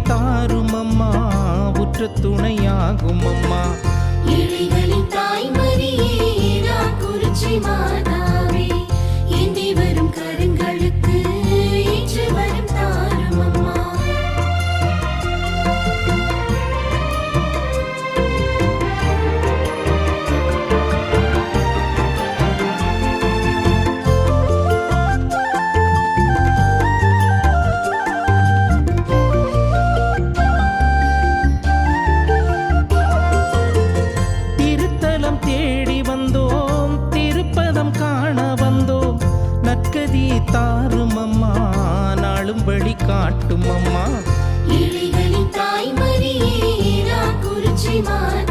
தாரும் அம்மா, உற்ற துணையாகும் அம்மா. ஏழைகளின் தாய்மரியே குறிச்சி மாதாவே, ஏந்தி வரும் கருங்களுக்கு ஏற்று வரும் தாரும் அம்மா. தாரும் அம்மா, நாளும் வழி காட்டும் அம்மா. ஏழைகளின் தாய்மரியே குறிச்சி மாதாவே,